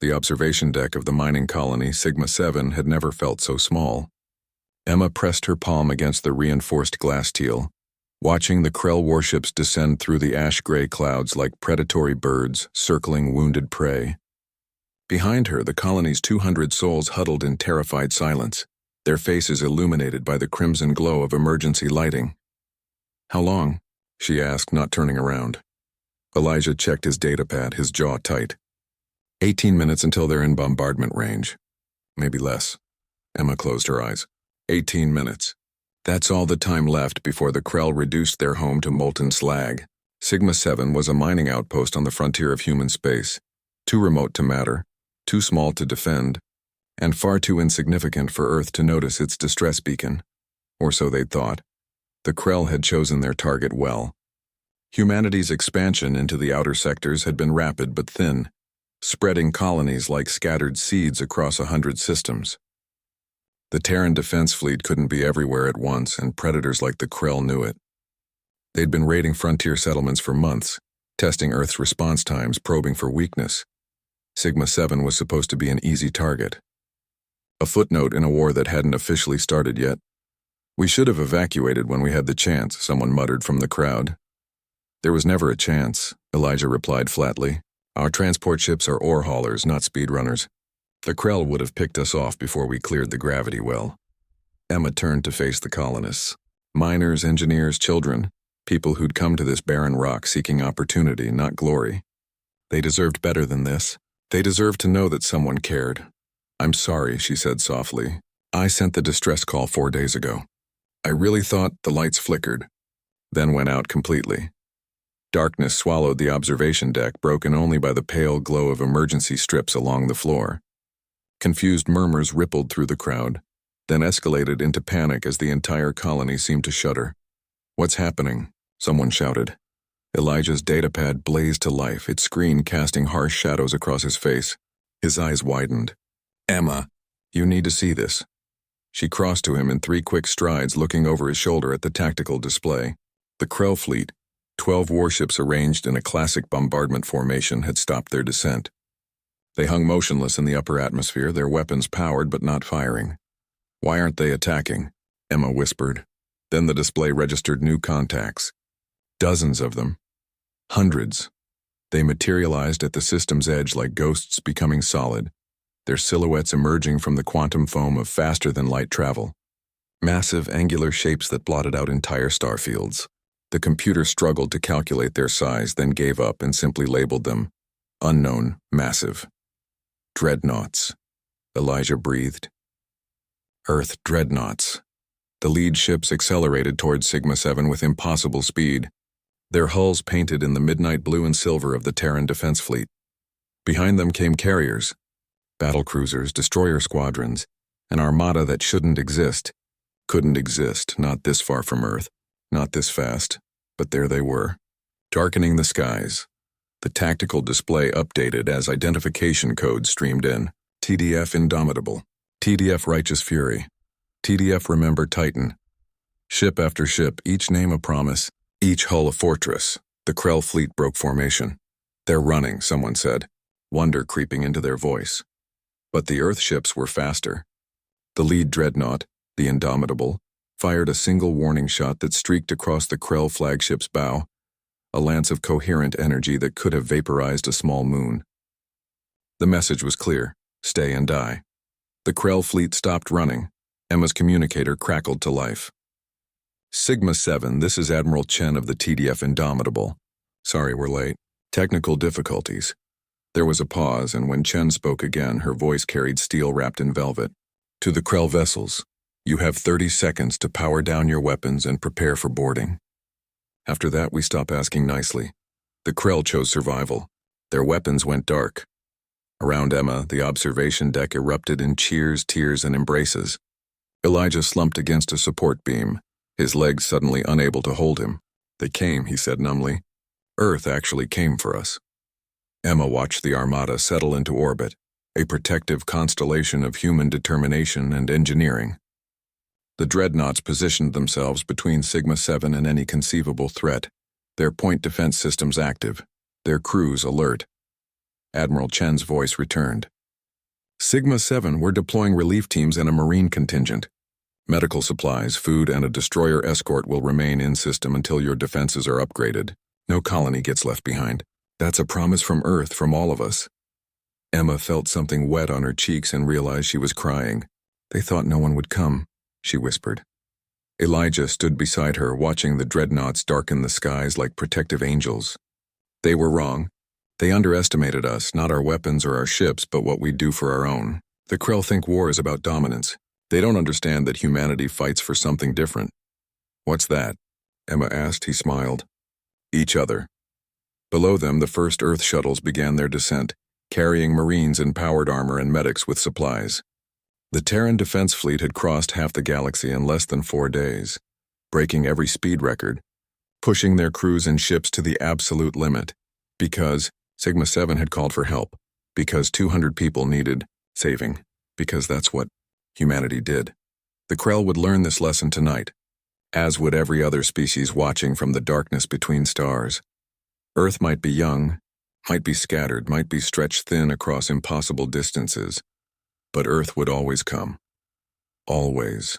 The observation deck of the mining colony Sigma-7 had never felt so small. Emma pressed her palm against the reinforced glass teal, watching the Krell warships descend through the ash-gray clouds like predatory birds circling wounded prey. Behind her, the colony's 200 souls huddled in terrified silence, their faces illuminated by the crimson glow of emergency lighting. "How long?" she asked, not turning around. Elijah checked his datapad, his jaw tight. 18 minutes until they're in bombardment range. Maybe less. Emma closed her eyes. 18 minutes. That's all the time left before the Krell reduced their home to molten slag. Sigma-7 was a mining outpost on the frontier of human space, too remote to matter, too small to defend, and far too insignificant for Earth to notice its distress beacon. Or so they'd thought. The Krell had chosen their target well. Humanity's expansion into the outer sectors had been rapid but thin, spreading colonies like scattered seeds across 100 systems. The Terran defense fleet couldn't be everywhere at once, and predators like the Krell knew it. They'd been raiding frontier settlements for months, testing Earth's response times, probing for weakness. Sigma-7 was supposed to be an easy target. A footnote in a war that hadn't officially started yet. "We should have evacuated when we had the chance," someone muttered from the crowd. "There was never a chance," Elijah replied flatly. "Our transport ships are ore haulers, not speedrunners. The Krell would have picked us off before we cleared the gravity well." Emma turned to face the colonists. Miners, engineers, children, people who'd come to this barren rock seeking opportunity, not glory. They deserved better than this. They deserved to know that someone cared. "I'm sorry," she said softly. "I sent the distress call 4 days ago. I really thought..." The lights flickered, then went out completely. Darkness swallowed the observation deck, broken only by the pale glow of emergency strips along the floor. Confused murmurs rippled through the crowd, then escalated into panic as the entire colony seemed to shudder. "What's happening?" someone shouted. Elijah's datapad blazed to life, its screen casting harsh shadows across his face. His eyes widened. "Emma, you need to see this." She crossed to him in 3 quick strides, looking over his shoulder at the tactical display. The Krell fleet, 12 warships arranged in a classic bombardment formation, had stopped their descent. They hung motionless in the upper atmosphere, their weapons powered but not firing. "Why aren't they attacking?" Emma whispered. Then the display registered new contacts. Dozens of them. Hundreds. They materialized at the system's edge like ghosts becoming solid, their silhouettes emerging from the quantum foam of faster-than-light travel. Massive angular shapes that blotted out entire starfields. The computer struggled to calculate their size, then gave up and simply labeled them unknown, massive. Dreadnoughts. Elijah breathed. Earth dreadnoughts. The lead ships accelerated towards Sigma-7 with impossible speed, their hulls painted in the midnight blue and silver of the Terran defense fleet. Behind them came carriers, battlecruisers, destroyer squadrons, an armada that shouldn't exist, couldn't exist, not this far from Earth, not this fast, but there they were, darkening the skies. The tactical display updated as identification codes streamed in. TDF Indomitable, TDF Righteous Fury, TDF Remember Titan. Ship after ship, each name a promise, each hull a fortress. The Krell fleet broke formation. "They're running," someone said, wonder creeping into their voice. But the Earth ships were faster. The lead dreadnought, the Indomitable, fired a single warning shot that streaked across the Krell flagship's bow, a lance of coherent energy that could have vaporized a small moon. The message was clear: stay and die. The Krell fleet stopped running. Emma's communicator crackled to life. "Sigma-7, this is Admiral Chen of the TDF Indomitable. Sorry we're late. Technical difficulties." There was a pause, and when Chen spoke again, her voice carried steel wrapped in velvet. "To the Krell vessels, you have 30 seconds to power down your weapons and prepare for boarding. After that, we stop asking nicely." The Krell chose survival. Their weapons went dark. Around Emma, the observation deck erupted in cheers, tears, and embraces. Elijah slumped against a support beam, his legs suddenly unable to hold him. "They came," he said numbly. "Earth actually came for us." Emma watched the armada settle into orbit, a protective constellation of human determination and engineering. The dreadnoughts positioned themselves between Sigma-7 and any conceivable threat, their point defense systems active, their crews alert. Admiral Chen's voice returned. Sigma-7 were deploying relief teams and a marine contingent. Medical supplies, food, and a destroyer escort will remain in system until your defenses are upgraded. No colony gets left behind. That's a promise from Earth, from all of us. Emma felt something wet on her cheeks and realized she was crying. They thought no one would come, she whispered. Elijah stood beside her, watching the dreadnoughts darken the skies like protective angels. They were wrong. They underestimated us, not our weapons or our ships, but what we do for our own. The Krell think war is about dominance. They don't understand that humanity fights for something different. What's that? Emma asked. He smiled. Each other. Below them, the first Earth shuttles began their descent, carrying Marines in powered armor and medics with supplies. The Terran Defense Fleet had crossed half the galaxy in less than 4 days, breaking every speed record, pushing their crews and ships to the absolute limit, because Sigma-7 had called for help, because 200 people needed saving, because that's what humanity did. The Krell would learn this lesson tonight, as would every other species watching from the darkness between stars. Earth might be young, might be scattered, might be stretched thin across impossible distances, but Earth would always come. Always.